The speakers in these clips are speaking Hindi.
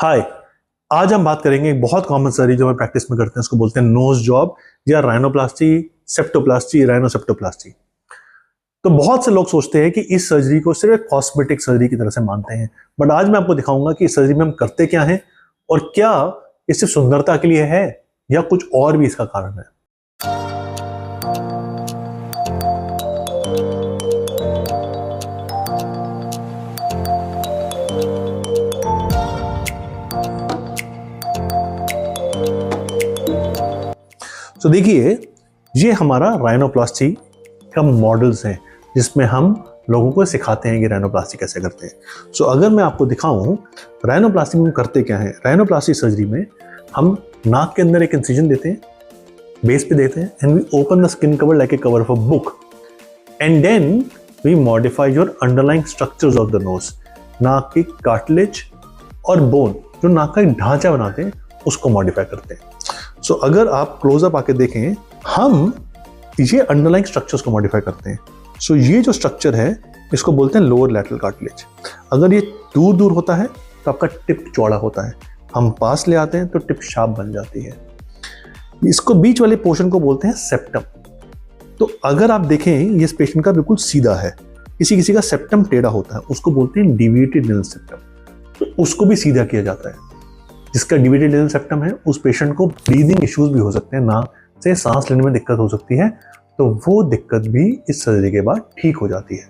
हाय। आज हम बात करेंगे एक बहुत कॉमन सर्जरी जो हम प्रैक्टिस में करते हैं, उसको बोलते हैं नोज जॉब या राइनोप्लास्टी, सेप्टोप्लास्टी, राइनोसेप्टोप्लास्टी। तो बहुत से लोग सोचते हैं कि इस सर्जरी को सिर्फ कॉस्मेटिक सर्जरी की तरह से मानते हैं, बट आज मैं आपको दिखाऊंगा कि इस सर्जरी में हम करते क्या हैं और क्या ये सिर्फ सुंदरता के लिए है या कुछ और भी इसका कारण है। तो देखिए, ये हमारा राइनोप्लास्टी का मॉडल्स हैं जिसमें हम लोगों को सिखाते हैं कि राइनोप्लास्टी कैसे करते हैं। सो अगर मैं आपको दिखाऊं राइनोप्लास्टी में हम करते क्या हैं। राइनोप्लास्टी सर्जरी में हम नाक के अंदर एक इंसिजन देते हैं, बेस पे देते हैं, and we open the skin cover like a cover of a book, and then we modify your underlying structures of the nose. नाक की कार्टिलेज और बोन जो नाक का एक ढांचा बनाते हैं उसको मॉडिफाई करते हैं। सो अगर आप क्लोजअप आके देखें, हम ये अंडरलाइंग स्ट्रक्चर्स को मॉडिफाई करते हैं। सो ये जो स्ट्रक्चर है इसको बोलते हैं लोअर लैटरल कार्टिलेज। अगर ये दूर दूर होता है तो आपका टिप चौड़ा होता है, हम पास ले आते हैं तो टिप शार्प बन जाती है। इसको बीच वाले पोर्शन को बोलते हैं सेप्टम। तो अगर आप देखें ये पेशेंट का बिल्कुल सीधा है, किसी किसी का सेप्टम टेढ़ा होता है, उसको बोलते हैं डिविएटेड नेजल सेप्टम, तो उसको भी सीधा किया जाता है। जिसका डिविएटेड नेजल सेप्टम है उस पेशेंट को ब्रीदिंग इश्यूज भी हो सकते हैं, नाक से सांस लेने में दिक्कत हो सकती है, तो वो दिक्कत भी इस सर्जरी के बाद ठीक हो जाती है।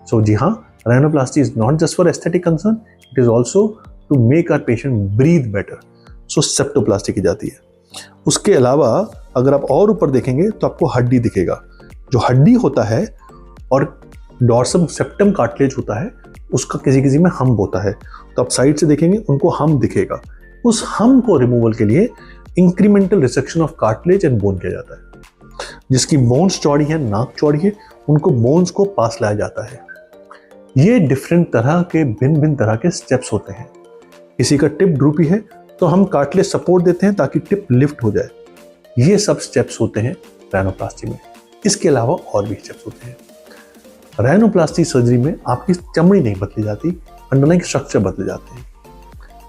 सो जी हाँ, rhinoplasty is not just for aesthetic concern, it is also to make our patient breathe better. So septoplasty की जाती है। उसके अलावा अगर आप और ऊपर देखेंगे तो आपको हड्डी दिखेगा। जो हड्डी होता है और डॉर्सम सेप्टम कार्टिलेज होता है उसका किसी किसी में हम्प होता है, तो आप साइड से देखेंगे उनको हम्प दिखेगा। उस हम को रिमूवल के लिए incremental resection of cartilage and bone किया जाता है। जिसकी बोन्स चौड़ी है, नाक चौड़ी है, उनको बोन्स को पास लाया जाता है। ये डिफरेंट तरह के भिन्न तरह के स्टेप्स होते हैं। किसी का टिप ड्रूपी है तो हम कार्टिलेज सपोर्ट देते हैं ताकि टिप लिफ्ट हो जाए। ये सब स्टेप्स होते हैं राइनोप्लास्टी में। इसके अलावा और भी स्टेप्स होते हैं। राइनोप्लास्टी सर्जरी में आपकी चमड़ी नहीं बदली जाती, अंडरलाइंग स्ट्रक्चर बदले जाते हैं।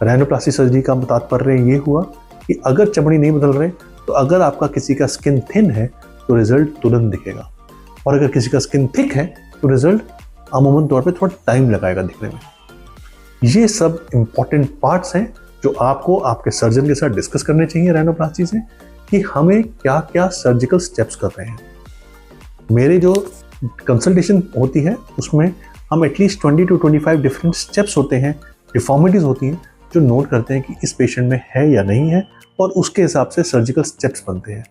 राइनोप्लास्टी सर्जरी का तात्पर्य ये हुआ कि अगर चमड़ी नहीं बदल रहे तो अगर आपका किसी का स्किन थिन है तो रिजल्ट तुरंत दिखेगा, और अगर किसी का स्किन थिक है तो रिजल्ट अमूमन तौर पे थोड़ा टाइम लगाएगा दिखने में। ये सब इंपॉर्टेंट पार्ट्स हैं जो आपको आपके सर्जन के साथ डिस्कस करने चाहिए राइनोप्लास्टी से, कि हमें क्या क्या सर्जिकल स्टेप्स कर रहे हैं। मेरे जो कंसल्टेशन होती है उसमें हम एटलीस्ट 20 to 25 डिफरेंट स्टेप्स होते हैं, डिफॉर्मिटीज होती हैं, जो नोट करते हैं कि इस पेशेंट में है या नहीं है, और उसके हिसाब से सर्जिकल स्टेप्स बनते हैं।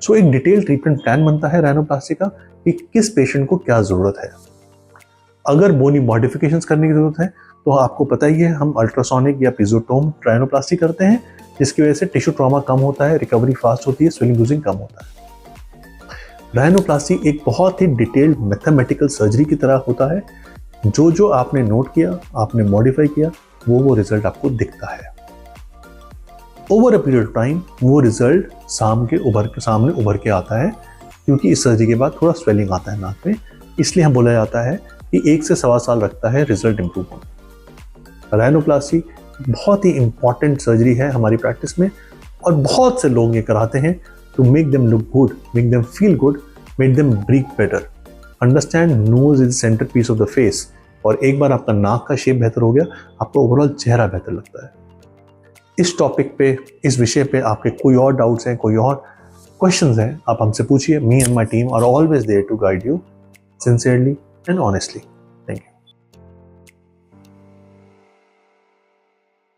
सो एक डिटेल ट्रीटमेंट प्लान बनता है राइनोप्लास्टी का कि किस पेशेंट को क्या ज़रूरत है। अगर बोनी मॉडिफिकेशंस करने की ज़रूरत है तो आपको पता ही है, हम अल्ट्रासोनिक या पिजोटोम राइनोप्लास्टी करते हैं, जिसकी वजह से टिश्यू ट्रॉमा कम होता है, रिकवरी फास्ट होती है, स्वेलिंग लूजिंग कम होता है। राइनोप्लास्टी एक बहुत ही डिटेल्ड मैथमेटिकल सर्जरी की तरह होता है। जो जो आपने नोट किया, आपने मॉडिफाई किया, वो रिजल्ट आपको दिखता है। Over a period of time वो रिजल्ट सामने उभर के आता है, क्योंकि इस सर्जरी के बाद थोड़ा स्वेलिंग आता है नाक में, इसलिए हम बोला जाता है कि 1 से सवा साल लगता है रिजल्ट इंप्रूव होने। राइनोप्लास्टी बहुत ही इंपॉर्टेंट सर्जरी है हमारी प्रैक्टिस में, और बहुत से लोग ये कराते हैं to make them look good, make them feel good, make them breathe better. Understand, nose is centre piece of the face, और एक बार आपका नाक का शेप बेहतर हो गया, आपका ओवरऑल चेहरा बेहतर लगता है। इस टॉपिक पे, इस विषय पे आपके कोई और डाउट्स हैं, कोई और क्वेश्चंस हैं, आप हमसे पूछिए। Me and my team are always there to guide you sincerely and honestly.